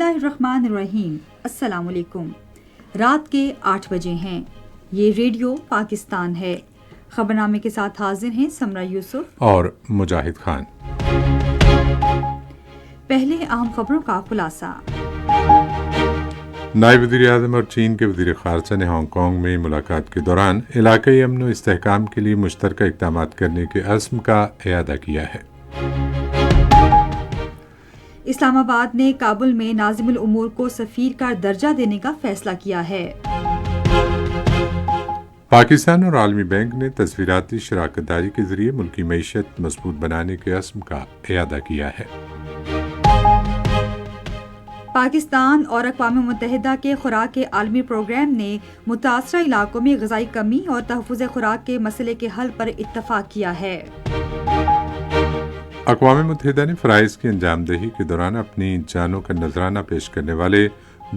الرحمن الرحیم۔ السلام علیکم۔ رات کے 8 بجے ہیں۔ یہ ریڈیو پاکستان ہے۔ خبرنامے کے ساتھ حاضر ہیں سمرہ یوسف اور مجاہد خان۔ پہلے اہم خبروں کا خلاصہ۔ نائب وزیر اعظم اور چین کے وزیر خارجہ نے ہانگ کانگ میں ملاقات کے دوران علاقائی امن و استحکام کے لیے مشترکہ اقدامات کرنے کے عزم کا اعادہ کیا ہے۔ اسلام آباد نے کابل میں ناظم الامور کو سفیر کا درجہ دینے کا فیصلہ کیا ہے۔ پاکستان اور عالمی بینک نے تصویراتی شراکت داری کے ذریعے ملکی معیشت مضبوط بنانے کے عزم کا اعادہ کیا ہے۔ پاکستان اور اقوام متحدہ کے خوراک کے عالمی پروگرام نے متاثرہ علاقوں میں غذائی کمی اور تحفظ خوراک کے مسئلے کے حل پر اتفاق کیا ہے۔ اقوام متحدہ نے فرائض کی انجام دہی کے دوران اپنی جانوں کا نذرانہ پیش کرنے والے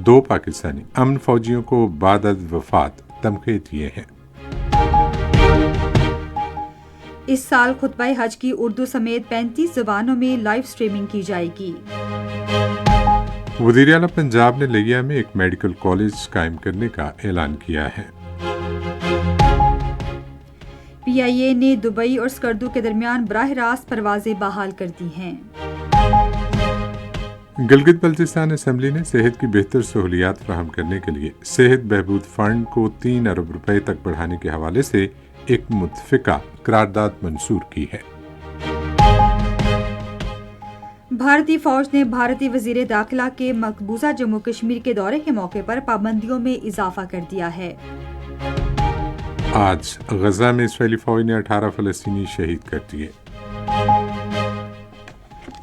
2 پاکستانی امن فوجیوں کو بعد از وفات تمغے دیے ہیں۔ اس سال خطبہ حج کی اردو سمیت 35 زبانوں میں لائیو سٹریمنگ کی جائے گی۔ وزیر اعلیٰ پنجاب نے لیا میں ایک میڈیکل کالج قائم کرنے کا اعلان کیا ہے۔ پی آئی اے نے دبئی اور سکردو کے درمیان براہ راست پروازیں بحال کر دی ہیں۔ گلگت بلتستان اسمبلی نے صحت کی بہتر سہولیات فراہم کرنے کے لیے صحت بہبود فنڈ کو 3 ارب روپے تک بڑھانے کے حوالے سے ایک متفقہ قرارداد منظور کی ہے۔ بھارتی فوج نے بھارتی وزیر داخلہ کے مقبوضہ جموں کشمیر کے دورے کے موقع پر پابندیوں میں اضافہ کر دیا ہے۔ آج غزہ میں اسرائیلی فوج نے 18 فلسطینی شہید کر دیے۔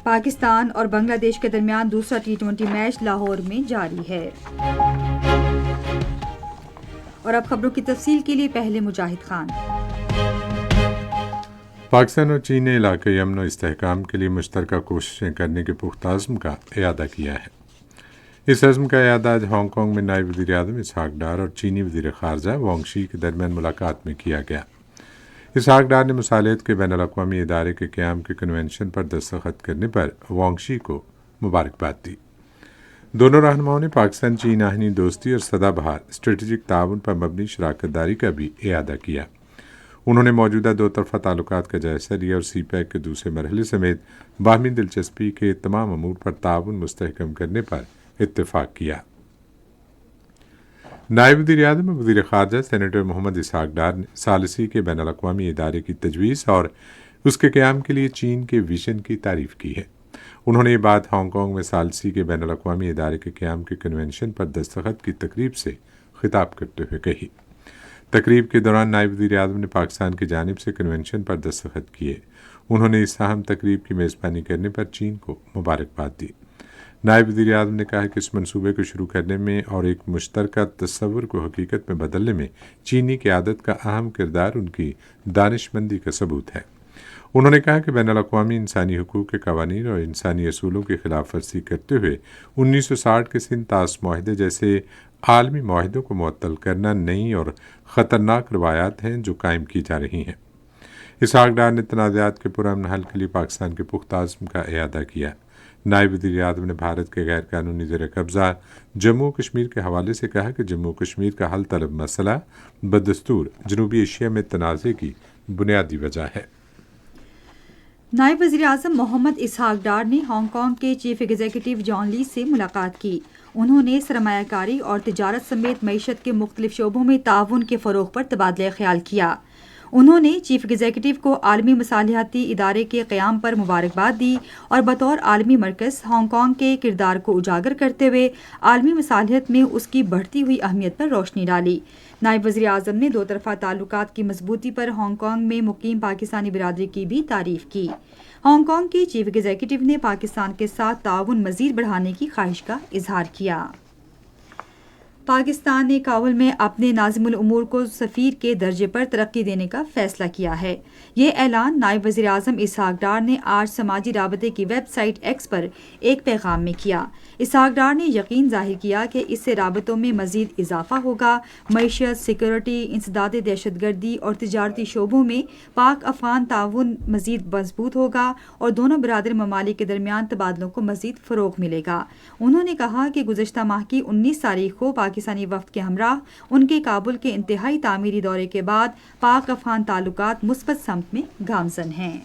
پاکستان اور بنگلہ دیش کے درمیان دوسرا T20 میچ لاہور میں جاری ہے۔ اور اب خبروں کی تفصیل کے لیے پہلے مجاہد خان۔ پاکستان اور چین نے علاقائی امن و استحکام کے لیے مشترکہ کوششیں کرنے کے پختہ عزم کا اعادہ کیا ہے۔ اس عزم کا اعادہ آج ہانگ کانگ میں نائب وزیر اعظم اسحاق ڈار اور چینی وزیر خارجہ وانگ شی کے درمیان ملاقات میں کیا گیا۔ اسحاق ڈار نے مصالحت کے بین الاقوامی ادارے کے قیام کے کنونشن پر دستخط کرنے پر وانگ شی کو مبارکباد دی۔ دونوں رہنماؤں نے پاکستان چین آہنی دوستی اور سدا بہار اسٹریٹجک تعاون پر مبنی شراکت داری کا بھی اعادہ کیا۔ انہوں نے موجودہ 2 طرفہ تعلقات کا جائزہ لیا اور سی پیک کے دوسرے مرحلے سمیت باہمی دلچسپی کے تمام امور پر تعاون مستحکم کرنے پر اتفاق کیا۔ نائب وزیر اعظم اور وزیر خارجہ سینیٹر محمد اسحاق ڈار نے ثالثی کے بین الاقوامی ادارے کی تجویز اور اس کے قیام کے لیے چین کے ویژن کی تعریف کی ہے۔ انہوں نے یہ بات ہانگ کانگ میں ثالثی کے بین الاقوامی ادارے کے قیام کے کنونشن پر دستخط کی تقریب سے خطاب کرتے ہوئے کہی۔ تقریب کے دوران نائب وزیر اعظم نے پاکستان کی جانب سے کنونشن پر دستخط کیے۔ انہوں نے اس اہم تقریب کی میزبانی کرنے پر چین کو مبارکباد دی۔ نائب وزیر اعظم نے کہا کہ اس منصوبے کو شروع کرنے میں اور ایک مشترکہ تصور کو حقیقت میں بدلنے میں چینی قیادت کا اہم کردار ان کی دانش مندی کا ثبوت ہے۔ انہوں نے کہا کہ بین الاقوامی انسانی حقوق کے قوانین اور انسانی اصولوں کی خلاف ورزی کرتے ہوئے 1960 کے سندھ طاس معاہدے جیسے عالمی معاہدوں کو معطل کرنا نئی اور خطرناک روایات ہیں جو قائم کی جا رہی ہیں۔ اسحاق ڈار نے تنازعات کے پرامن حل کے لیے پاکستان کے پختہ عزم کا اعادہ کیا۔ نائب وزیر اعظم نے بھارت کے غیر قانونی زیر قبضہ جموں کشمیر کے حوالے سے کہا کہ جموں کشمیر کا حل طلب مسئلہ بدستور جنوبی ایشیا میں تنازع کی بنیادی وجہ ہے۔ نائب وزیر اعظم محمد اسحاق ڈار نے ہانگ کانگ کے چیف ایگزیکٹو جان لی سے ملاقات کی۔ انہوں نے سرمایہ کاری اور تجارت سمیت معیشت کے مختلف شعبوں میں تعاون کے فروغ پر تبادلہ خیال کیا۔ انہوں نے چیف ایگزیکٹو کو عالمی مصالحتی ادارے کے قیام پر مبارکباد دی اور بطور عالمی مرکز ہانگ کانگ کے کردار کو اجاگر کرتے ہوئے عالمی مصالحت میں اس کی بڑھتی ہوئی اہمیت پر روشنی ڈالی۔ نائب وزیر اعظم نے 2 طرفہ تعلقات کی مضبوطی پر ہانگ کانگ میں مقیم پاکستانی برادری کی بھی تعریف کی۔ ہانگ کانگ کے چیف ایگزیکٹو نے پاکستان کے ساتھ تعاون مزید بڑھانے کی خواہش کا اظہار کیا۔ پاکستان نے کابل میں اپنے ناظم الامور کو سفیر کے درجے پر ترقی دینے کا فیصلہ کیا ہے۔ یہ اعلان نائب وزیر اعظم اسحاق ڈار نے آج سماجی رابطے کی ویب سائٹ ایکس پر ایک پیغام میں کیا۔ اسحاق ڈار نے یقین ظاہر کیا کہ اس سے رابطوں میں مزید اضافہ ہوگا، معیشت، سیکورٹی، انسداد دہشت گردی اور تجارتی شعبوں میں پاک افغان تعاون مزید مضبوط ہوگا اور دونوں برادر ممالک کے درمیان تبادلوں کو مزید فروغ ملے گا۔ انہوں نے کہا کہ گزشتہ ماہ کی 19 تاریخ کو پاکستانی وفد کے ہمراہ ان کے کابل کے انتہائی تعمیری دورے کے بعد پاک افغان تعلقات مثبت سمت میں گامزن ہیں۔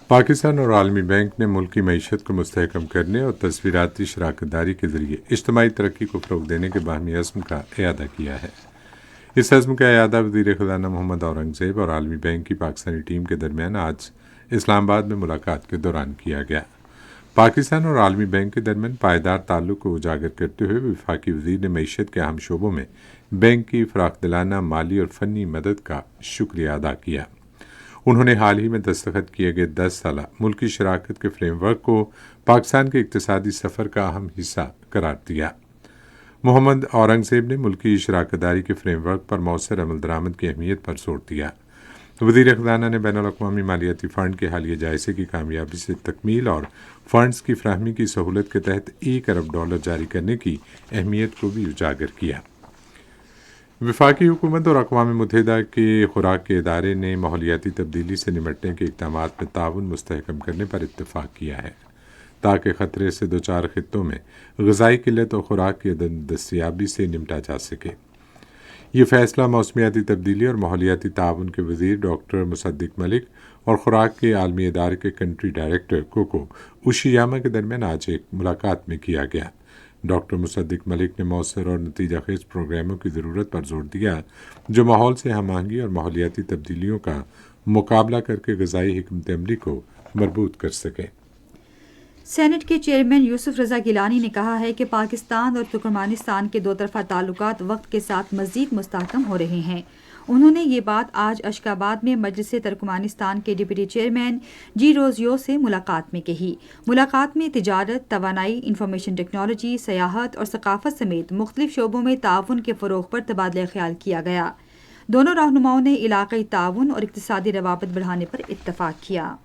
پاکستان اور عالمی بینک نے ملکی معیشت کو مستحکم کرنے اور تصویراتی شراکت داری کے ذریعے اجتماعی ترقی کو فروغ دینے کے باہمی عزم کا اعادہ کیا ہے۔ اس عزم کا اعادہ وزیر خزانہ محمد اورنگزیب اور عالمی بینک کی پاکستانی ٹیم کے درمیان آج اسلام آباد میں ملاقات کے دوران کیا گیا۔ پاکستان اور عالمی بینک کے درمیان پائیدار تعلق کو اجاگر کرتے ہوئے وفاقی وزیر نے معیشت کے اہم شعبوں میں بینک کی فراخ دلانہ مالی اور فنی مدد کا شکریہ ادا کیا۔ انہوں نے حال ہی میں دستخط کیے گئے 10 سالہ ملکی شراکت کے فریم ورک کو پاکستان کے اقتصادی سفر کا اہم حصہ قرار دیا۔ محمد اورنگزیب نے ملکی شراکت داری کے فریم ورک پر مؤثر عمل درآمد کی اہمیت پر زور دیا۔ وزیر خزانہ نے بین الاقوامی مالیاتی فنڈ کے حالیہ جائزے کی کامیابی سے تکمیل اور فنڈز کی فراہمی کی سہولت کے تحت $1 ارب جاری کرنے کی اہمیت کو بھی اجاگر کیا۔ وفاقی حکومت اور اقوام متحدہ کے خوراک کے ادارے نے ماحولیاتی تبدیلی سے نمٹنے کے اقدامات میں تعاون مستحکم کرنے پر اتفاق کیا ہے تاکہ خطرے سے دوچار خطوں میں غذائی قلت اور خوراک کی عدم دستیابی سے نمٹا جا سکے۔ یہ فیصلہ موسمیاتی تبدیلی اور ماحولیاتی تعاون کے وزیر ڈاکٹر مصدق ملک اور خوراک کے عالمی ادارے کے کنٹری ڈائریکٹر کوکو اوشیاما کے درمیان آج ایک ملاقات میں کیا گیا۔ ڈاکٹر مصدق ملک نے مؤثر اور نتیجہ خیز پروگراموں کی ضرورت پر زور دیا جو ماحول سے ہم آہنگی اور ماحولیاتی تبدیلیوں کا مقابلہ کر کے غذائی حکمت عملی کو مربوط کر سکیں۔ سینٹ کے چیئرمین یوسف رضا گیلانی نے کہا ہے کہ پاکستان اور ترکمانستان کے دو طرفہ تعلقات وقت کے ساتھ مزید مستحکم ہو رہے ہیں۔ انہوں نے یہ بات آج اشکاباد میں مجلس ترکمانستان کے ڈپٹی چیئرمین جی روزیو سے ملاقات میں کہی۔ ملاقات میں تجارت، توانائی، انفارمیشن ٹیکنالوجی، سیاحت اور ثقافت سمیت مختلف شعبوں میں تعاون کے فروغ پر تبادلہ خیال کیا گیا۔ دونوں رہنماؤں نے علاقائی تعاون اور اقتصادی روابط بڑھانے پر اتفاق کیا۔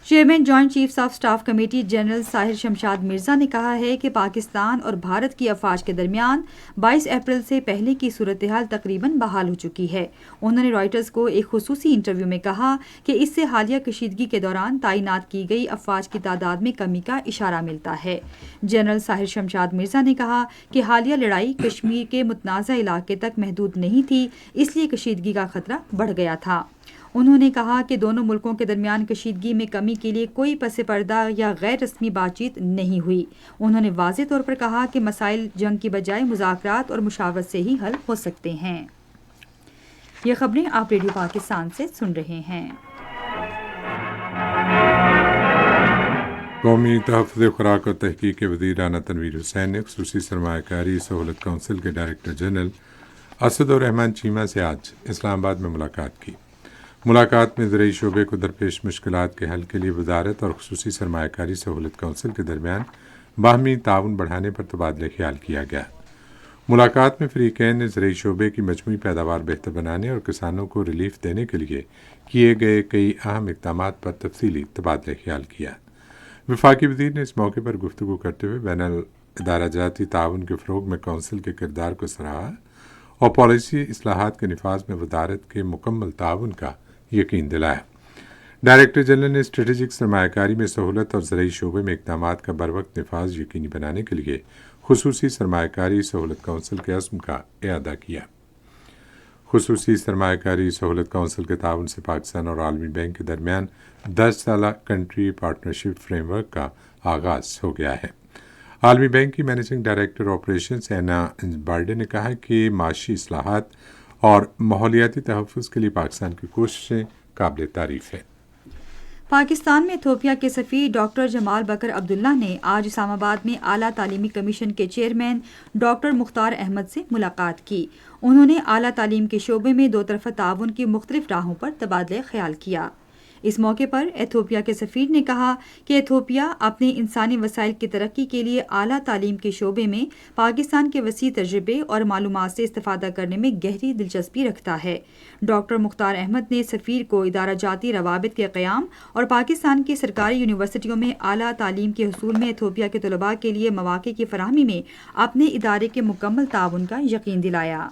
Chairman joint chiefs of staff committee general Sahir Shamshad Mirza نے کہا ہے کہ پاکستان اور بھارت کی افواج کے درمیان 22 اپریل سے پہلے کی صورتحال تقریباً بحال ہو چکی ہے۔ انہوں نے رائٹرز کو ایک خصوصی انٹرویو میں کہا کہ اس سے حالیہ کشیدگی کے دوران تعینات کی گئی افواج کی تعداد میں کمی کا اشارہ ملتا ہے۔ جنرل ساحر شمشاد مرزا نے کہا کہ حالیہ لڑائی کشمیر کے متنازع علاقے تک محدود نہیں تھی، اس لیے کشیدگی کا خطرہ بڑھ گیا تھا۔ انہوں نے کہا کہ دونوں ملکوں کے درمیان کشیدگی میں کمی کے لیے کوئی پس پردہ یا غیر رسمی بات چیت نہیں ہوئی۔ انہوں نے واضح طور پر کہا کہ مسائل جنگ کی بجائے مذاکرات اور مشاورت سے ہی حل ہو سکتے ہیں۔ یہ خبریں آپ ریڈیو پاکستان سے سن رہے ہیں۔ قومی تحفظ خوراک اور تحقیق کے وزیر رانا تنویر حسین نے خصوصی سرمایہ کاری سہولت کونسل کے ڈائریکٹر جنرل اسد الرحمان چیمہ سے آج اسلام آباد میں ملاقات کی۔ ملاقات میں زرعی شعبے کو درپیش مشکلات کے حل کے لیے وزارت اور خصوصی سرمایہ کاری سہولت کونسل کے درمیان باہمی تعاون بڑھانے پر تبادلہ خیال کیا گیا۔ ملاقات میں فریقین نے زرعی شعبے کی مجموعی پیداوار بہتر بنانے اور کسانوں کو ریلیف دینے کے لیے کیے گئے کئی اہم اقدامات پر تفصیلی تبادلہ خیال کیا۔ وفاقی وزیر نے اس موقع پر گفتگو کرتے ہوئے بین الادارہ جاتی تعاون کے فروغ میں کونسل کے کردار کو سراہا اور پالیسی اصلاحات کے نفاذ میں وزارت کے مکمل تعاون کا یقین دلایا۔ ڈائریکٹر جنرل نے اسٹریٹجک سرمایہ کاری میں سہولت اور زرعی شعبے میں اقدامات کا بروقت نفاذ یقینی بنانے کے لیے خصوصی سرمایہ کاری سہولت کونسل کے عزم کا اعادہ کیا۔ خصوصی سرمایہ کاری سہولت کونسل کے تعاون سے پاکستان اور عالمی بینک کے درمیان 10 سالہ کنٹری پارٹنرشپ فریم ورک کا آغاز ہو گیا ہے۔ عالمی بینک کی مینیجنگ ڈائریکٹر آپریشنز اینا بارڈے نے کہا کہ معاشی اصلاحات اور ماحولیاتی تحفظ کے لیے پاکستان کی کوششیں قابل تعریف ہیں۔ پاکستان میں ایتھوپیا کے سفیر ڈاکٹر جمال بکر عبداللہ نے آج اسلام آباد میں اعلیٰ تعلیمی کمیشن کے چیئرمین ڈاکٹر مختار احمد سے ملاقات کی۔ انہوں نے اعلیٰ تعلیم کے شعبے میں دو طرفہ تعاون کی مختلف راہوں پر تبادلہ خیال کیا۔ اس موقع پر ایتھوپیا کے سفیر نے کہا کہ ایتھوپیا اپنے انسانی وسائل کی ترقی کے لیے اعلیٰ تعلیم کے شعبے میں پاکستان کے وسیع تجربے اور معلومات سے استفادہ کرنے میں گہری دلچسپی رکھتا ہے۔ ڈاکٹر مختار احمد نے سفیر کو ادارہ جاتی روابط کے قیام اور پاکستان کی سرکاری یونیورسٹیوں میں اعلیٰ تعلیم کے حصول میں ایتھوپیا کے طلباء کے لیے مواقع کی فراہمی میں اپنے ادارے کے مکمل تعاون کا یقین دلایا۔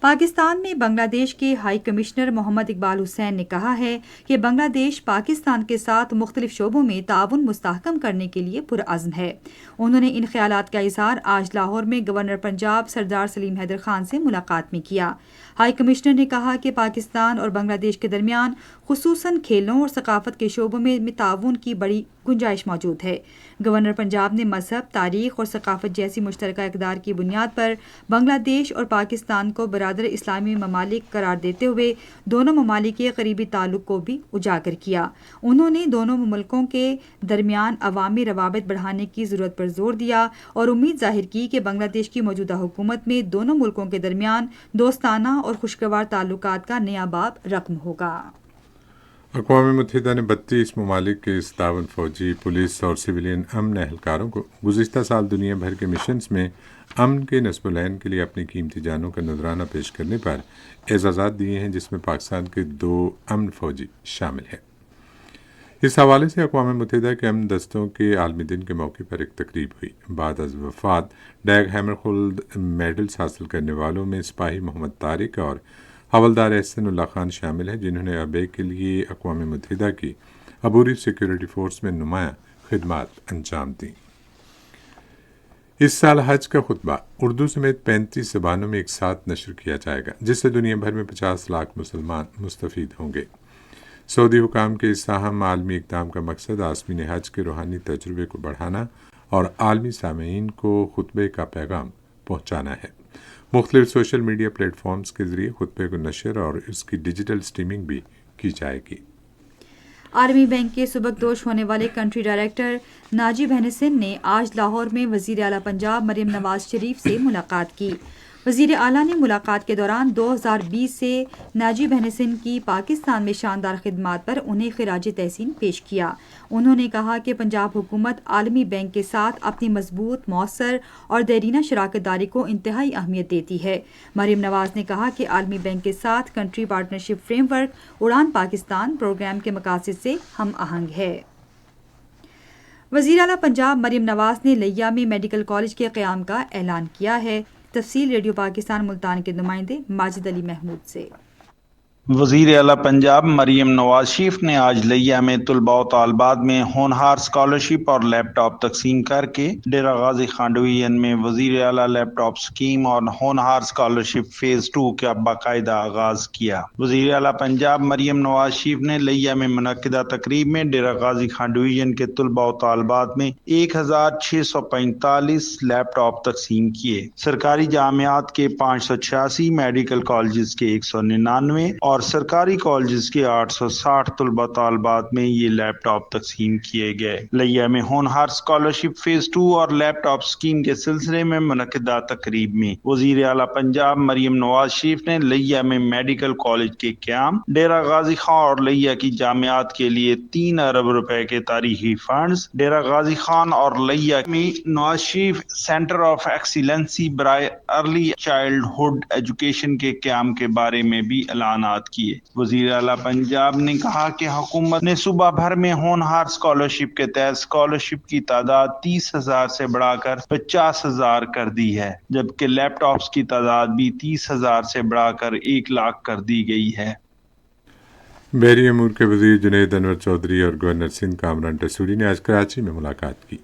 پاکستان میں بنگلہ دیش کے ہائی کمشنر محمد اقبال حسین نے کہا ہے کہ بنگلہ دیش پاکستان کے ساتھ مختلف شعبوں میں تعاون مستحکم کرنے کے لیے پرعزم ہے۔ انہوں نے ان خیالات کا اظہار آج لاہور میں گورنر پنجاب سردار سلیم حیدر خان سے ملاقات میں کیا۔ ہائی کمشنر نے کہا کہ پاکستان اور بنگلہ دیش کے درمیان خصوصاً کھیلوں اور ثقافت کے شعبوں میں تعاون کی بڑی گنجائش موجود ہے۔ گورنر پنجاب نے مذہب، تاریخ اور ثقافت جیسی مشترکہ اقدار کی بنیاد پر بنگلہ دیش اور پاکستان کو برادر اسلامی ممالک قرار دیتے ہوئے دونوں ممالک کے قریبی تعلق کو بھی اجاگر کیا۔ انہوں نے دونوں ملکوں کے درمیان عوامی روابط بڑھانے کی ضرورت پر زور دیا اور امید ظاہر کی کہ بنگلہ دیش کی موجودہ حکومت میں دونوں ملکوں کے درمیان دوستانہ اور خوشگوار تعلقات کا نیا باب رقم ہوگا۔ اقوام متحدہ نے 32 ممالک کے 57 فوجی، پولیس اور سویلین امن اہلکاروں کو گزشتہ سال دنیا بھر کے مشنز میں امن کے نصب العین کے لیے اپنی قیمتی جانوں کا نذرانہ پیش کرنے پر اعزازات دیے ہیں، جس میں پاکستان کے 2 امن فوجی شامل ہیں۔ اس حوالے سے اقوام متحدہ کے امن دستوں کے عالمی دن کے موقع پر ایک تقریب ہوئی۔ بعد از وفات ڈیگ ہیمرخولد میڈلز حاصل کرنے والوں میں سپاہی محمد طارق اور حوالدار احسن اللہ خان شامل ہیں، جنہوں نے ابے کے لیے اقوام متحدہ کی عبوری سیکورٹی فورس میں نمایاں خدمات انجام دیں۔ اس سال حج کا خطبہ اردو سمیت 35 زبانوں میں ایک ساتھ نشر کیا جائے گا، جس سے دنیا بھر میں 50 لاکھ مسلمان مستفید ہوں گے۔ سعودی حکام کے اس اہم عالمی اقدام کا مقصد عازمین حج کے روحانی تجربے کو بڑھانا اور عالمی سامعین کو خطبے کا پیغام پہنچانا ہے۔ مختلف سوشل میڈیا پلیٹ فارمز کے ذریعے خطبے کو نشر اور اس کی ڈیجیٹل سٹریمنگ بھی کی جائے گی۔ عالمی بینک کے سبکدوش ہونے والے کنٹری ڈائریکٹر ناجی بہنسن نے آج لاہور میں وزیر اعلیٰ پنجاب مریم نواز شریف سے ملاقات کی۔ وزیر اعلیٰ نے ملاقات کے دوران 2020 سے ناجی بہنسن کی پاکستان میں شاندار خدمات پر انہیں خراج تحسین پیش کیا۔ انہوں نے کہا کہ پنجاب حکومت عالمی بینک کے ساتھ اپنی مضبوط، مؤثر اور دیرینہ شراکت داری کو انتہائی اہمیت دیتی ہے۔ مریم نواز نے کہا کہ عالمی بینک کے ساتھ کنٹری پارٹنرشپ فریم ورک اڑان پاکستان پروگرام کے مقاصد سے ہم آہنگ ہے۔ وزیر اعلیٰ پنجاب مریم نواز نے لیا میں میڈیکل کالج کے قیام کا اعلان کیا ہے۔ تفصیل ریڈیو پاکستان ملتان کے نمائندے ماجد علی محمود سے۔ وزیر اعلیٰ پنجاب مریم نواز شریف نے آج لیا میں طلباء و طالبات میں ہونہار اسکالرشپ اور لیپ ٹاپ تقسیم کر کے ڈیرہ غازی خان ڈویژن میں وزیر اعلیٰ لیپ ٹاپ اسکیم اور ہونہار اسکالرشپ فیز 2 کا باقاعدہ آغاز کیا۔ وزیر اعلیٰ پنجاب مریم نواز شریف نے لیا میں منعقدہ تقریب میں ڈیرہ غازی خان ڈویژن کے طلباء و طالبات میں 1645 لیپ ٹاپ تقسیم کیے۔ سرکاری جامعات کے 586، میڈیکل کالجز کے 199 اور سرکاری کالجز کے 860 طلباء طالبات میں یہ لیپ ٹاپ تقسیم کیے گئے۔ لیا میں ہونہار اسکالرشپ فیز 2 اور لیپ ٹاپ اسکیم کے سلسلے میں منعقدہ تقریب میں وزیر اعلیٰ پنجاب مریم نواز شریف نے لیا میں میڈیکل کالج کے قیام، ڈیرہ غازی خان اور لیا کی جامعات کے لیے 3 ارب روپے کے تاریخی فنڈز، ڈیرہ غازی خان اور لیا میں Nawaz Sharif centre of Excellency برائے ارلی چائلڈ ہوڈ ایجوکیشن کے قیام کے بارے میں بھی اعلانات کیے۔ وزیر اعلیٰ پنجاب نے کہا کہ حکومت نے صوبہ بھر میں ہونہار اسکالرشپ کے تحت اسکالرشپ کی تعداد 30,000 سے بڑھا کر 50,000 کر دی ہے، جبکہ لیپ ٹاپس کی تعداد بھی 30,000 سے بڑھا کر 1 لاکھ کر دی گئی ہے۔ بحری امور کے وزیر جنید انور چودھری اور گورنر سندھ کامران ٹسوری نے آج کراچی میں ملاقات کی۔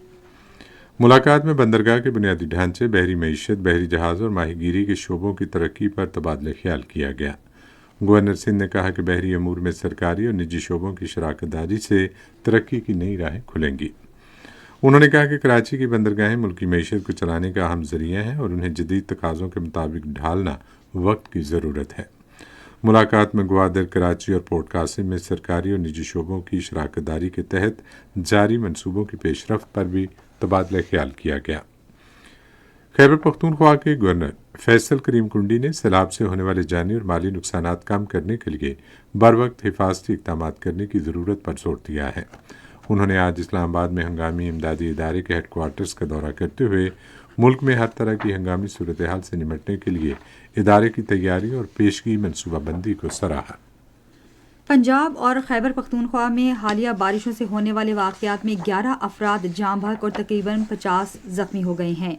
ملاقات میں بندرگاہ کے بنیادی ڈھانچے، بحری معیشت، بحری جہاز اور ماہی گیری کے شعبوں کی ترقی پر تبادلہ خیال کیا گیا۔ گورنر سندھ نے کہا کہ بحری امور میں سرکاری اور نجی شعبوں کی شراکت داری سے ترقی کی نئی راہیں کھلیں گی۔ انہوں نے کہا کہ کراچی کی بندرگاہیں ملکی معیشت کو چلانے کا اہم ذریعہ ہیں اور انہیں جدید تقاضوں کے مطابق ڈھالنا وقت کی ضرورت ہے۔ ملاقات میں گوادر، کراچی اور پورٹ قاسم میں سرکاری اور نجی شعبوں کی شراکت داری کے تحت جاری منصوبوں کی پیش رفت پر بھی تبادلہ خیال کیا گیا۔ خیبر پختونخوا کے گورنر فیصل کریم کنڈی نے سیلاب سے ہونے والے جانی اور مالی نقصانات کم کرنے کے لیے بروقت حفاظتی اقدامات کرنے کی ضرورت پر زور دیا ہے۔ انہوں نے آج اسلام آباد میں ہنگامی امدادی ادارے کے ہیڈ کوارٹرز کا دورہ کرتے ہوئے ملک میں ہر طرح کی ہنگامی صورتحال سے نمٹنے کے لیے ادارے کی تیاری اور پیشگی منصوبہ بندی کو سراہا۔ پنجاب اور خیبر پختونخوا میں حالیہ بارشوں سے ہونے والے واقعات میں 11 افراد جاں بحق اور تقریباً 50 زخمی ہو گئے ہیں۔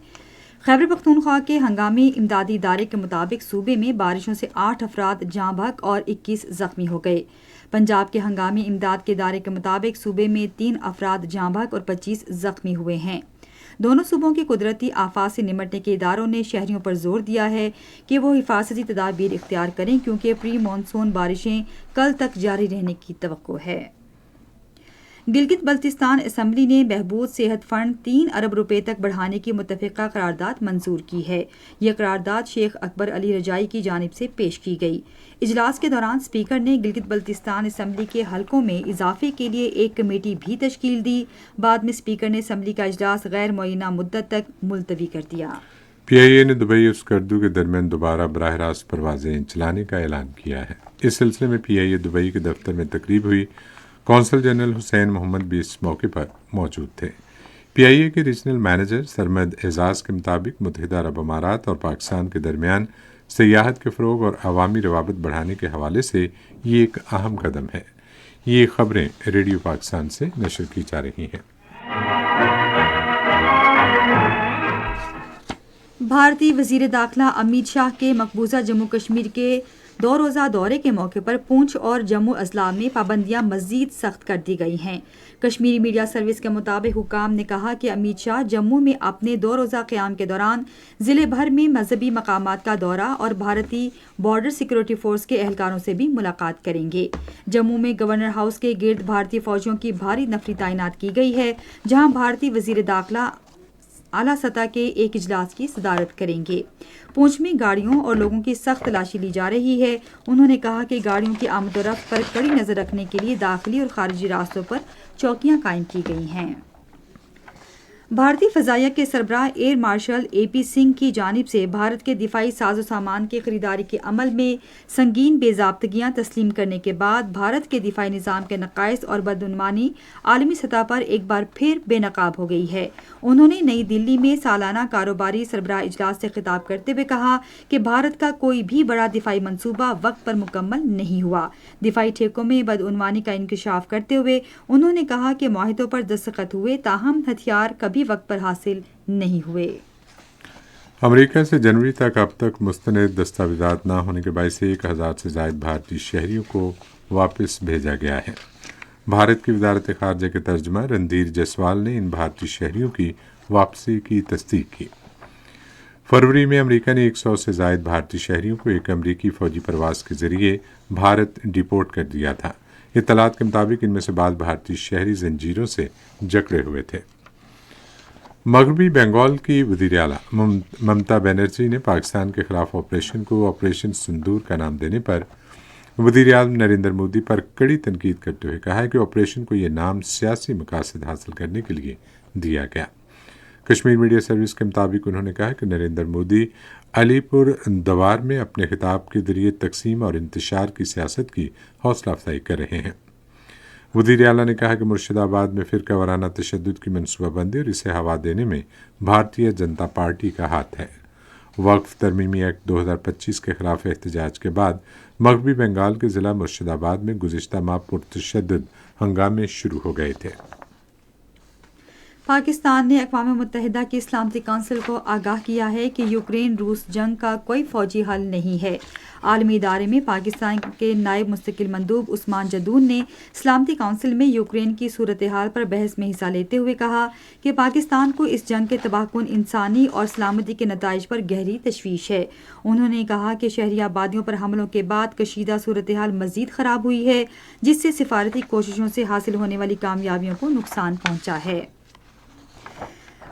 خیبر پختونخوا کے ہنگامی امدادی ادارے کے مطابق صوبے میں بارشوں سے 8 افراد جاں بحق اور 21 زخمی ہو گئے۔ پنجاب کے ہنگامی امداد کے ادارے کے مطابق صوبے میں 3 افراد جاں بحق اور 25 زخمی ہوئے ہیں۔ دونوں صوبوں کے قدرتی آفات سے نمٹنے کے اداروں نے شہریوں پر زور دیا ہے کہ وہ حفاظتی تدابیر اختیار کریں کیونکہ پری مانسون بارشیں کل تک جاری رہنے کی توقع ہے۔ گلگت بلتستان اسمبلی نے بہبود صحت فنڈ 3 ارب روپے تک بڑھانے کی متفقہ قرارداد منظور کی ہے۔ یہ قرارداد شیخ اکبر علی رجائی کی جانب سے پیش کی گئی۔ اجلاس کے دوران اسپیکر نے گلگت بلتستان اسمبلی کے حلقوں میں اضافے کے لیے ایک کمیٹی بھی تشکیل دی۔ بعد میں اسپیکر نے اسمبلی کا اجلاس غیر معینہ مدت تک ملتوی کر دیا۔ پی آئی اے نے دبئی اور اسکردو کے درمیان دوبارہ براہ راست پروازیں چلانے کا اعلان کیا ہے۔ اس سلسلے میں پی آئی اے دبئی کے دفتر میں تقریب ہوئی۔ کونسل جنرل حسین محمد بھی اس موقع پر موجود تھے۔ پی آئی اے کے ریجنل مینیجر سرمد اعزاز کے مطابق متحدہ عرب امارات اور پاکستان کے درمیان سیاحت کے فروغ اور عوامی روابط بڑھانے کے حوالے سے یہ ایک اہم قدم ہے۔ یہ خبریں ریڈیو پاکستان سے نشر کی جا رہی ہیں۔ بھارتی وزیر داخلہ امیت شاہ کے مقبوضہ جموں کشمیر کے 2 روزہ دورے کے موقع پر پونچھ اور جموں اضلاع میں پابندیاں مزید سخت کر دی گئی ہیں۔ کشمیری میڈیا سروس کے مطابق حکام نے کہا کہ امیت شاہ جموں میں اپنے 2 روزہ قیام کے دوران ضلع بھر میں مذہبی مقامات کا دورہ اور بھارتی بارڈر سیکورٹی فورس کے اہلکاروں سے بھی ملاقات کریں گے۔ جموں میں گورنر ہاؤس کے گرد بھارتی فوجیوں کی بھاری نفری تعینات کی گئی ہے، جہاں بھارتی وزیر داخلہ اعلیٰ سطح کے ایک اجلاس کی صدارت کریں گے۔ پونچھ میں گاڑیوں اور لوگوں کی سخت تلاشی لی جا رہی ہے۔ انہوں نے کہا کہ گاڑیوں کی آمد و رفت پر کڑی نظر رکھنے کے لیے داخلی اور خارجی راستوں پر چوکیاں قائم کی گئی ہیں۔ بھارتی فضائیہ کے سربراہ ایئر مارشل اے پی سنگھ کی جانب سے بھارت کے دفاعی ساز و سامان کی خریداری کے عمل میں سنگین بے ضابطگیاں تسلیم کرنے کے بعد بھارت کے دفاعی نظام کے نقائص اور بدعنوانی عالمی سطح پر ایک بار پھر بے نقاب ہو گئی ہے۔ انہوں نے نئی دلی میں سالانہ کاروباری سربراہ اجلاس سے خطاب کرتے ہوئے کہا کہ بھارت کا کوئی بھی بڑا دفاعی منصوبہ وقت پر مکمل نہیں ہوا۔ دفاعی ٹھیکوں میں بدعنوانی کا انکشاف کرتے ہوئے انہوں نے کہا کہ معاہدوں پر دستخط ہوئے تاہم ہتھیار کبھی وقت پر حاصل نہیں ہوئے۔ امریکہ سے جنوری تک اب تک مستند دستاویزات نہ ہونے کے باعث 1000 سے زائد بھارتی شہریوں کو واپس بھیجا گیا ہے۔ بھارت کی وزارت خارجہ کے ترجمہ رندھیر جیسوال نے ان بھارتی شہریوں کی واپسی کی تصدیق کی۔ فروری میں امریکہ نے 100 سے زائد بھارتی شہریوں کو ایک امریکی فوجی پرواز کے ذریعے بھارت ڈیپورٹ کر دیا تھا۔ اطلاعات کے مطابق ان میں سے بعض بھارتی شہری زنجیروں سے جکڑے ہوئے تھے۔ مغربی بنگال کی وزیر اعلیٰ ممتا بنرجی نے پاکستان کے خلاف آپریشن کو آپریشن سندور کا نام دینے پر وزیر اعظم نریندر مودی پر کڑی تنقید کرتے ہوئے کہا ہے کہ آپریشن کو یہ نام سیاسی مقاصد حاصل کرنے کے لیے دیا گیا۔ کشمیر میڈیا سروس کے مطابق انہوں نے کہا کہ نریندر مودی علی پور دوار میں اپنے خطاب کے ذریعے تقسیم اور انتشار کی سیاست کی حوصلہ افزائی کر رہے ہیں۔ وزیر اعلیٰ نے کہا کہ مرشد آباد میں فرقہ وارانہ تشدد کی منصوبہ بندی اور اسے ہوا دینے میں بھارتیہ جنتا پارٹی کا ہاتھ ہے۔ وقف ترمیمی ایکٹ 2025 کے خلاف احتجاج کے بعد مغربی بنگال کے ضلع مرشد آباد میں گزشتہ ماہ پرتشدد ہنگامے شروع ہو گئے تھے۔ پاکستان نے اقوام متحدہ کی سلامتی کونسل کو آگاہ کیا ہے کہ یوکرین روس جنگ کا کوئی فوجی حل نہیں ہے۔ عالمی ادارے میں پاکستان کے نائب مستقل مندوب عثمان جدون نے سلامتی کونسل میں یوکرین کی صورتحال پر بحث میں حصہ لیتے ہوئے کہا کہ پاکستان کو اس جنگ کے تباہ کن انسانی اور سلامتی کے نتائج پر گہری تشویش ہے۔ انہوں نے کہا کہ شہری آبادیوں پر حملوں کے بعد کشیدہ صورتحال مزید خراب ہوئی ہے، جس سے سفارتی کوششوں سے حاصل ہونے والی کامیابیوں کو نقصان پہنچا ہے۔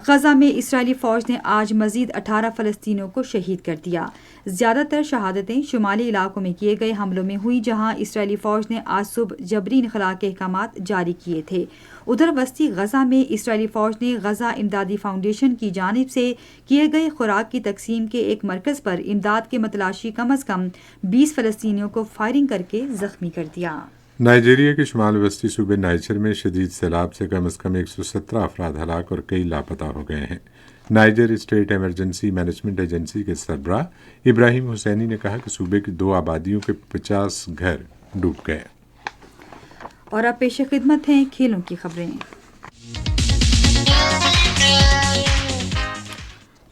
غزہ میں اسرائیلی فوج نے آج مزید 18 فلسطینیوں کو شہید کر دیا۔ زیادہ تر شہادتیں شمالی علاقوں میں کیے گئے حملوں میں ہوئی، جہاں اسرائیلی فوج نے آج صبح جبری انخلاء کے احکامات جاری کیے تھے۔ ادھر وسطی غزہ میں اسرائیلی فوج نے غزہ امدادی فاؤنڈیشن کی جانب سے کیے گئے خوراک کی تقسیم کے ایک مرکز پر امداد کے متلاشی کم از کم 20 فلسطینیوں کو فائرنگ کر کے زخمی کر دیا۔ نائجیریا کے شمال وسطی صوبے نائجر میں شدید سیلاب سے کم از کم 117 افراد ہلاک اور کئی لاپتہ ہو گئے ہیں۔ Niger state emergency management agency کے سربراہ ابراہیم حسینی نے کہا کہ صوبے کی 2 آبادیوں کے 50 گھر ڈوب گئے۔ اور اب پیش خدمت ہیں کھیلوں کی خبریں۔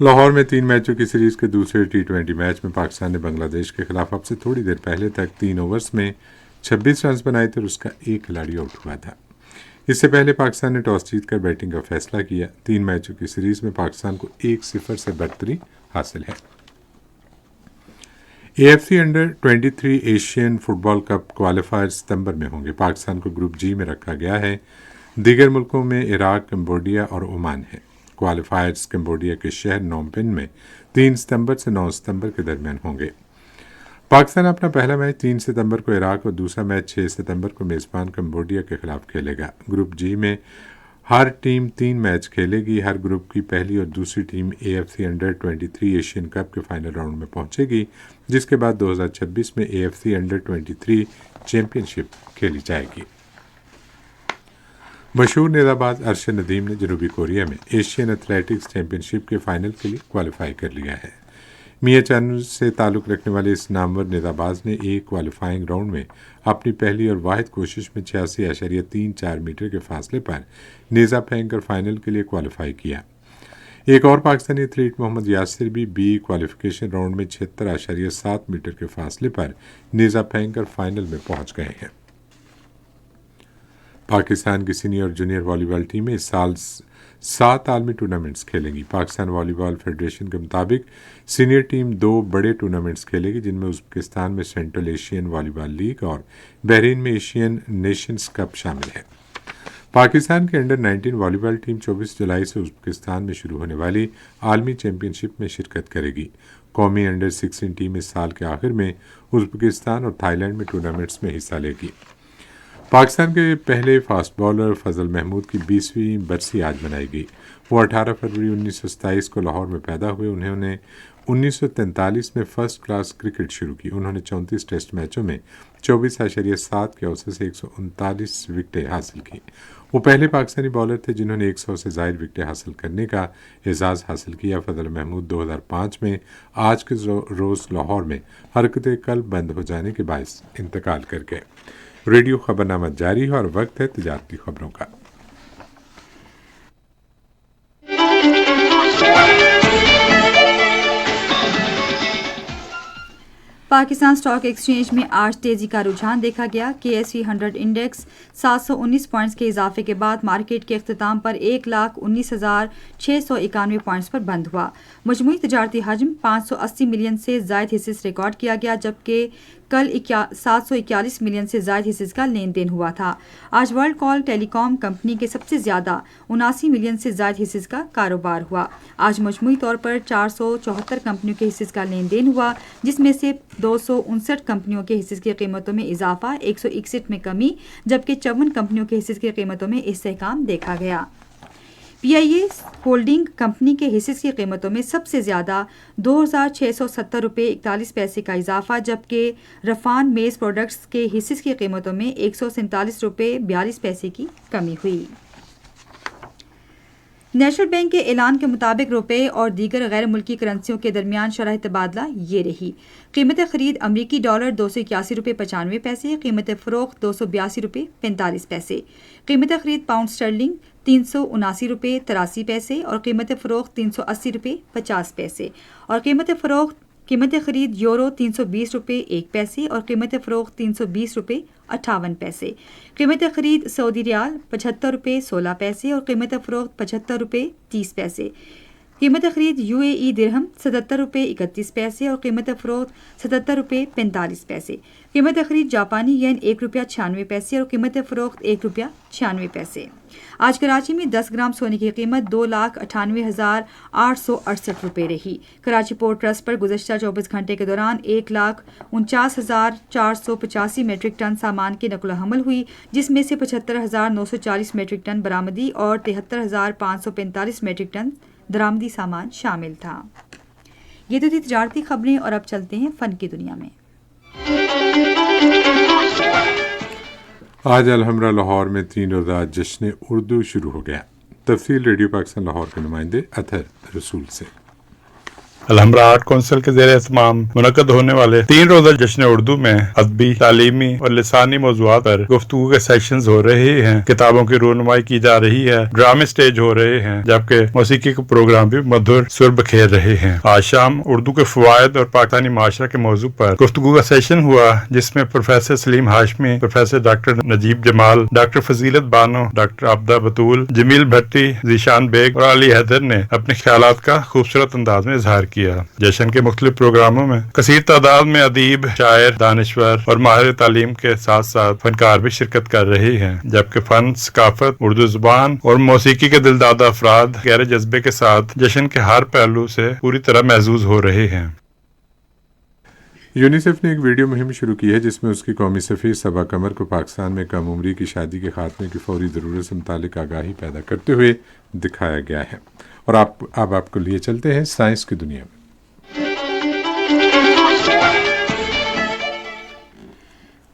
لاہور میں 3 میچوں کی سیریز کے دوسرے T20 میچ میں پاکستان نے بنگلہ دیش کے خلاف اب سے تھوڑی دیر پہلے تک 3 اوورز میں 26 رنز بنائے تھے اور اس کا ایک کھلاڑی آؤٹ ہوا تھا۔ اس سے پہلے پاکستان نے ٹاس جیت کر بیٹنگ کا فیصلہ کیا۔ 3 میچوں کی سیریز میں پاکستان کو 1-0 سے برتری حاصل ہے۔ AFC انڈر-23 ایشین فٹ بال کپ کوالیفائر ستمبر میں ہوں گے۔ پاکستان کو گروپ جی میں رکھا گیا ہے۔ دیگر ملکوں میں عراق، کمبوڈیا اور عمان ہیں۔ کوالیفائرز کمبوڈیا کے شہر نوم پن میں 3 ستمبر سے 9 ستمبر کے درمیان ہوں گے۔ پاکستان اپنا پہلا میچ 3 ستمبر کو عراق اور دوسرا میچ 6 ستمبر کو میزبان کمبوڈیا کے خلاف کھیلے گا۔ گروپ جی میں ہر ٹیم 3 میچ کھیلے گی۔ ہر گروپ کی پہلی اور دوسری ٹیم AFC انڈر-23 ایشین کپ کے فائنل راؤنڈ میں پہنچے گی، جس کے بعد 2026 میں AFC انڈر-23 چیمپئن شپ کھیلی جائے گی۔ مشہور نیزہ باز ارشد ندیم نے جنوبی کوریا میں ایشین ایتھلیٹکس چیمپئن شپ کے فائنل کے لیے کوالیفائی کر لیا ہے۔ میاں چانو سے تعلق رکھنے والے اس نامور نیزہ باز نے ایک کوالیفائنگ راؤنڈ میں اپنی پہلی اور واحد کوشش میں 86.34 میٹر کے فاصلے پر نیزہ پھینک کر فائنل کے لیے کوالیفائی کیا۔ ایک اور پاکستانی ایتھلیٹ محمد یاسر بھی کوالیفیکیشن راؤنڈ میں 76.7 میٹر کے فاصلے پر نیزہ پھینک کر فائنل میں پہنچ گئے ہیں۔ پاکستان کی سینئر اور جونیئر والی بال ٹیمیں اس سال 7 عالمی ٹورنامنٹس کھیلیں گی۔ پاکستان والی بال فیڈریشن کے مطابق سینئر ٹیم 2 بڑے ٹورنامنٹس کھیلے گی، جن میں ازبکستان میں سینٹرل ایشین والی بال لیگ اور بحرین میں ایشین نیشنز کپ شامل ہے۔ پاکستان کی انڈر-19 والی بال ٹیم 24 جولائی سے ازبکستان میں شروع ہونے والی عالمی چیمپئن شپ میں شرکت کرے گی۔ قومی انڈر-16 ٹیم اس سال کے آخر میں ازبکستان اور تھائی لینڈ میں ٹورنامنٹس میں حصہ لے گی۔ پاکستان کے پہلے فاسٹ بالر فضل محمود کی 20ویں برسی آج منائی گئی۔ وہ 18 فروری 1927 کو لاہور میں پیدا ہوئے۔ انہوں نے 1943 میں فرسٹ کلاس کرکٹ شروع کی۔ انہوں نے 34 ٹیسٹ میچوں میں 24.7 کے اوسط سے 139 وکٹیں حاصل کی۔ وہ پہلے پاکستانی بالر تھے جنہوں نے 100 سے زائد وکٹیں حاصل کرنے کا اعزاز حاصل کیا۔ فضل محمود 2005 میں آج کے روز لاہور میں حرکت قلب بند ہو جانے کے باعث انتقال کر گئے۔ ریڈیو خبرنامہ جاری ہے اور وقت ہے تجارتی خبروں کا۔ پاکستان اسٹاک ایکسچینج میں آج تیزی کا رجحان دیکھا گیا۔ KSE 100 انڈیکس 719 پوائنٹس کے اضافے کے بعد مارکیٹ کے اختتام پر 1,19,691 پوائنٹس پر بند ہوا۔ مجموعی تجارتی حجم 580 ملین سے زائد حصص ریکارڈ کیا گیا، جبکہ کل 741 ملین سے زائد حصص کا لین دین ہوا تھا۔ آج ورلڈ کال ٹیلی کام کمپنی کے سب سے زیادہ 79 ملین سے زائد حصص کا کاروبار ہوا۔ آج مجموعی طور پر 474 کمپنیوں کے حصص کا لین دین ہوا، جس میں سے 259 کمپنیوں کے حصص کی قیمتوں میں اضافہ، 161 میں کمی، جبکہ 54 کمپنیوں کے حصص کی قیمتوں میں استحکام دیکھا گیا۔ PIA ہولڈنگ کمپنی کے حصص کی قیمتوں میں سب سے زیادہ 2,670 روپے 41 پیسے کا اضافہ، جبکہ رفان میز پروڈکٹس کے حصص کی قیمتوں میں 147 روپے 42 پیسے کی کمی ہوئی۔ نیشنل بینک کے اعلان کے مطابق روپے اور دیگر غیر ملکی کرنسیوں کے درمیان شرح تبادلہ یہ رہی۔ قیمت خرید امریکی ڈالر 281 روپے 95 پیسے، قیمت فروخت 282 روپے 45 پیسے، قیمت خرید پاؤنڈ اسٹرلنگ 379 روپے 83 پیسے اور قیمت فروخت 380 روپے 50 پیسے اور قیمت خرید یورو 320 روپے 1 پیسے اور قیمت فروخت 320 روپے 58 پیسے، قیمت خرید سعودی ریال 75 روپے 16 پیسے اور قیمت فروخت 75 روپے 30 پیسے۔ قیمت خرید UAE درہم 77 روپے 31 پیسے اور قیمت فروخت 77 روپے 45 پیسے. قیمت خرید جاپانی ین 1 روپیہ 96 پیسے اور قیمت فروخت 1 روپیہ 96 پیسے. آج کراچی میں 10 گرام سونے کی قیمت 2,98,868 روپے رہی. کراچی پورٹ ٹرسٹ پر گزشتہ 24 گھنٹے کے دوران 1,49,485 میٹرک ٹن سامان کی نقل و حمل ہوئی، جس میں سے 75,940 میٹرک ٹن برآمدی اور 73,545 میٹرک ٹن درآمدی سامان شامل تھا. یہ تو تھی تجارتی خبریں، اور اب چلتے ہیں فن کی دنیا میں. آج الحمرہ لاہور میں 3 روزہ جشن اردو شروع ہو گیا. تفصیل ریڈیو پاکستان لاہور کے نمائندے اطہر رسول سے. الحمرہ آرٹ کونسل کے زیر اہتمام منعقد ہونے والے 3 روزہ جشن اردو میں ادبی، تعلیمی اور لسانی موضوعات پر گفتگو کے سیشنز ہو رہے ہیں. کتابوں کی رونمائی کی جا رہی ہے، ڈرامے سٹیج ہو رہے ہیں، جبکہ موسیقی کے پروگرام بھی مدھر سر بکھیر رہے ہیں. آج شام اردو کے فوائد اور پاکستانی معاشرہ کے موضوع پر گفتگو کا سیشن ہوا، جس میں پروفیسر سلیم ہاشمی، پروفیسر ڈاکٹر نجیب جمال، ڈاکٹر فضیلت بانو، ڈاکٹر عبدہ بطول، جمیل بھٹی، ذیشان بیگ اور علی حیدر نے اپنے خیالات کا خوبصورت انداز میں اظہار کیا. جشن کے مختلف پروگراموں میں کثیر تعداد میں ادیب، شاعر، دانشور اور ماہر تعلیم کے ساتھ ساتھ فنکار بھی شرکت کر رہے ہیں، جبکہ فن، ثقافت، اردو زبان اور موسیقی کے دلدادہ افراد گہرے جذبے کے ساتھ جشن کے ہر پہلو سے پوری طرح محظوظ ہو رہے ہیں. یونیسیف نے ایک ویڈیو مہم شروع کی ہے، جس میں اس کی قومی سفیر صبا قمر کو پاکستان میں کم عمری کی شادی کے خاتمے کی فوری ضرورت سے متعلق آگاہی پیدا کرتے ہوئے دکھایا گیا ہے. اور اب آپ کو لیے چلتے ہیں سائنس کی دنیا میں.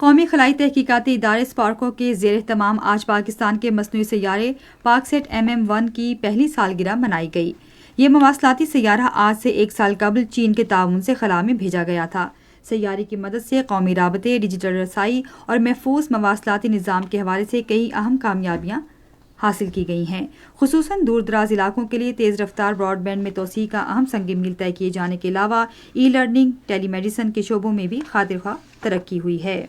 قومی خلائی تحقیقاتی ادارے اسپارکو کے زیر اہتمام آج پاکستان کے مصنوعی سیارے پاکسیٹ MM1 کی پہلی سالگرہ منائی گئی. یہ مواصلاتی سیارہ آج سے 1 سال قبل چین کے تعاون سے خلا میں بھیجا گیا تھا. سیارے کی مدد سے قومی رابطے، ڈیجیٹل رسائی اور محفوظ مواصلاتی نظام کے حوالے سے کئی اہم کامیابیاں حاصل کی گئی ہیں. خصوصاً دور دراز علاقوں کے لیے تیز رفتار براڈ بینڈ میں توسیع کا اہم سنگ میل طے کیے جانے کے علاوہ ای لرننگ، ٹیلی میڈیسن کے شعبوں میں بھی خاطر خواہ ترقی ہوئی ہے.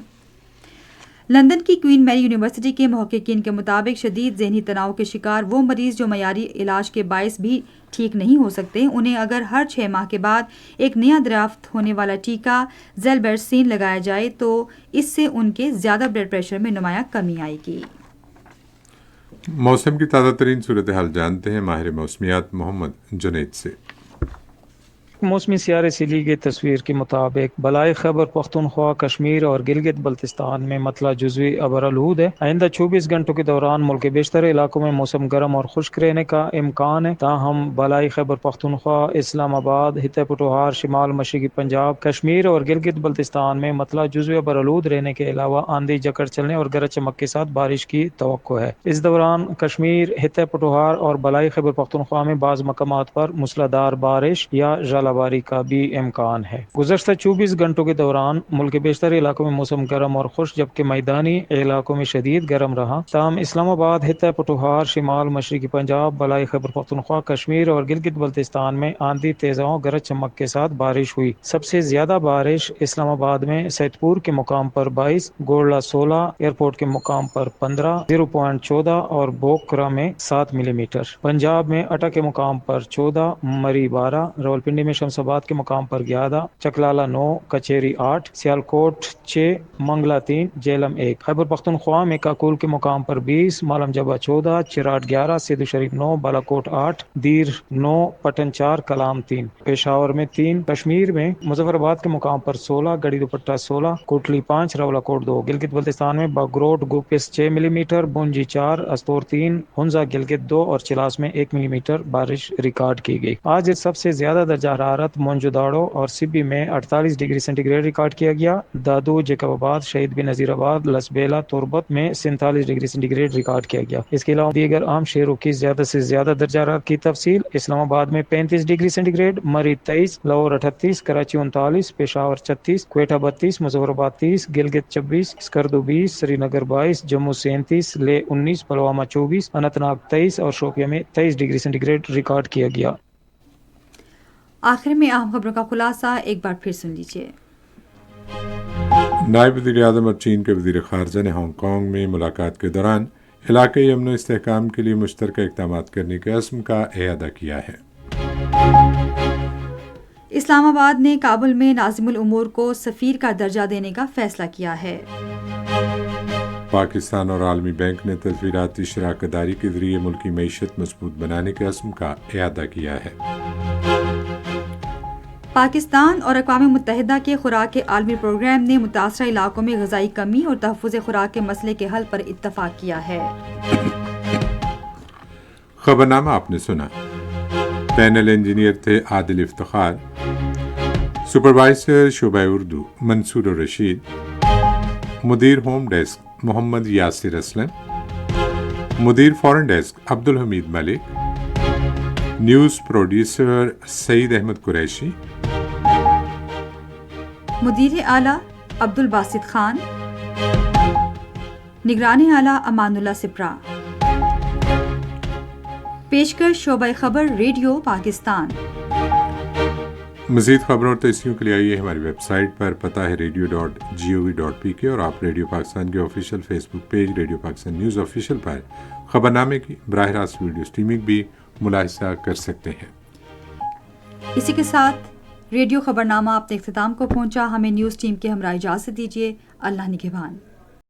لندن کی کوئین میری یونیورسٹی کے محققین کے مطابق شدید ذہنی تناؤ کے شکار وہ مریض جو معیاری علاج کے باعث بھی ٹھیک نہیں ہو سکتے، انہیں اگر ہر 6 ماہ کے بعد ایک نیا دریافت ہونے والا ٹیکہ زیلبیرسین لگایا جائے تو اس سے ان کے زیادہ بلڈ پریشر میں نمایاں کمی آئے گی. موسم کی تازہ ترین صورتحال جانتے ہیں ماہر موسمیات محمد جنید سے. موسمی سیارے سے لی گئی تصویر کے مطابق بلائے خیبر پختونخوا، کشمیر اور گلگت بلتستان میں مطلع جزوی ابرالہود ہے. آئندہ 24 گھنٹوں کے دوران ملک کے بیشتر علاقوں میں موسم گرم اور خشک رہنے کا امکان ہے. تاہم بلائی خیبر پختونخوا، اسلام آباد، خطہ پٹوہار، شمال مشرقی پنجاب، کشمیر اور گلگت بلتستان میں مطلع جزوی ابرالہود رہنے کے علاوہ آندھی، جکڑ چلنے اور گرج چمک کے ساتھ بارش کی توقع ہے. اس دوران کشمیر، خطہ پٹوہار اور بلائی خیبر پختونخوا میں بعض مقامات پر موسلادھار بارش یا باری کا بھی امکان ہے. گزشتہ 24 گھنٹوں کے دوران ملک کے بیشتر علاقوں میں موسم گرم اور خشک جبکہ میدانی علاقوں میں شدید گرم رہا. تاہم اسلام آباد، خطہ پٹوہار، شمال مشرقی پنجاب، بلائی خیبر پختونخوا، کشمیر اور گلگت بلتستان میں آندھی، تیز ہواؤں، گرج چمک کے ساتھ بارش ہوئی. سب سے زیادہ بارش اسلام آباد میں سیدپور کے مقام پر 22، گوڑلا 16، ایئرپورٹ کے مقام پر 15، 0.14 اور بوکرا میں 7 ملی میٹر. پنجاب میں اٹا کے مقام پر 14، مری 12، راولپنڈی میں شمس آباد کے مقام پر 11، چکلالہ 9، کچیری 8، سیالکوٹ 6، منگلا 3، جیلم 1. خیبر پختونخوا میں کاکول کے مقام پر 20، مالم جبہ 14، چراٹ 11، سیدو شریف 9، بالاکوٹ 8، دیر 9، پٹن 4، کلام 3، پشاور میں 3. کشمیر میں مظفر آباد کے مقام پر 16، گڑھی دوپٹہ 16، کوٹلی 5، راولہ کوٹ 2. گلگت بلتستان میں باگروٹ گوپس 6 ملی میٹر، بونجی 4، استور 3، ہنزا گلگت 2 اور چلاس میں 1 ملی میٹر بارش ریکارڈ کی گئی. آج سب سے زیادہ درجہ حرارت موئنجو اور سبی میں 48 ڈگری سینٹی گریڈ ریکارڈ کیا گیا. دادو، جیکب آباد، شہید بن نذیر آباد، لسبیلا، تربت میں 47 ڈگری سینٹی گریڈ ریکارڈ کیا گیا. اس کے علاوہ دیگر عام شہروں کی زیادہ سے زیادہ درجہ حرارت کی تفصیل: اسلام آباد میں 35 ڈگری سینٹی گریڈ، مری 23، لاہور 38، کراچی 39، پشاور 36، کوئٹہ 32، مظفر آباد 30، گلگت 26، اسکردو 20، سری نگر 22، جموں 37، لے 19، پلوامہ 24، اننت ناگ 23 اور شوپیاں میں 23 ڈگری سینٹی گریڈ ریکارڈ کیا گیا. آخر میں اہم خبروں کا خلاصہ ایک بار پھر سن لیجیے. نائب وزیر اعظم اور چین کے وزیر خارجہ نے ہانگ کانگ میں ملاقات کے دوران علاقائی امن و استحکام کے لیے مشترکہ اقدامات کرنے کے عزم کا اعادہ کیا ہے. اسلام آباد نے کابل میں ناظم الامور کو سفیر کا درجہ دینے کا فیصلہ کیا ہے۔ پاکستان اور عالمی بینک نے تصویراتی شراکت داری کے ذریعے ملکی معیشت مضبوط بنانے کے عزم کا اعادہ کیا ہے۔ پاکستان اور اقوام متحدہ کے خوراک کے عالمی پروگرام نے متاثرہ علاقوں میں غذائی کمی اور تحفظ خوراک کے مسئلے کے حل پر اتفاق کیا ہے۔ خبرنامہ آپ نے سنا۔ پینل انجینئر تھے عادل افتخار، سپروائزر شعبہ اردو منصور الرشید، مدیر ہوم ڈیسک محمد یاسر اسلم، مدیر فورن ڈیسک عبدالحمید ملک، نیوز پروڈیوسر سعید احمد قریشی، مدیر اعلیٰ عبدالباسط خان، نگران اعلیٰ امان اللہ سپرا۔ پیشکش شعبہ خبر ریڈیو پاکستان۔ مزید خبروں اور تصحیحوں کے لیے آئیے ہماری ویب سائٹ پر، پتہ ہے radio.gov.pk، اور آپ ریڈیو پاکستان کے official Facebook page radio Pakistan news official پر خبرنامے کی براہ راست ویڈیو اسٹریمنگ بھی ملاحظہ کر سکتے ہیں۔ اسی کے ساتھ ریڈیو خبرنامہ اپنے اختتام کو پہنچا۔ ہمیں نیوز ٹیم کے ہمراہ اجازت دیجیے۔ اللہ نگہبان۔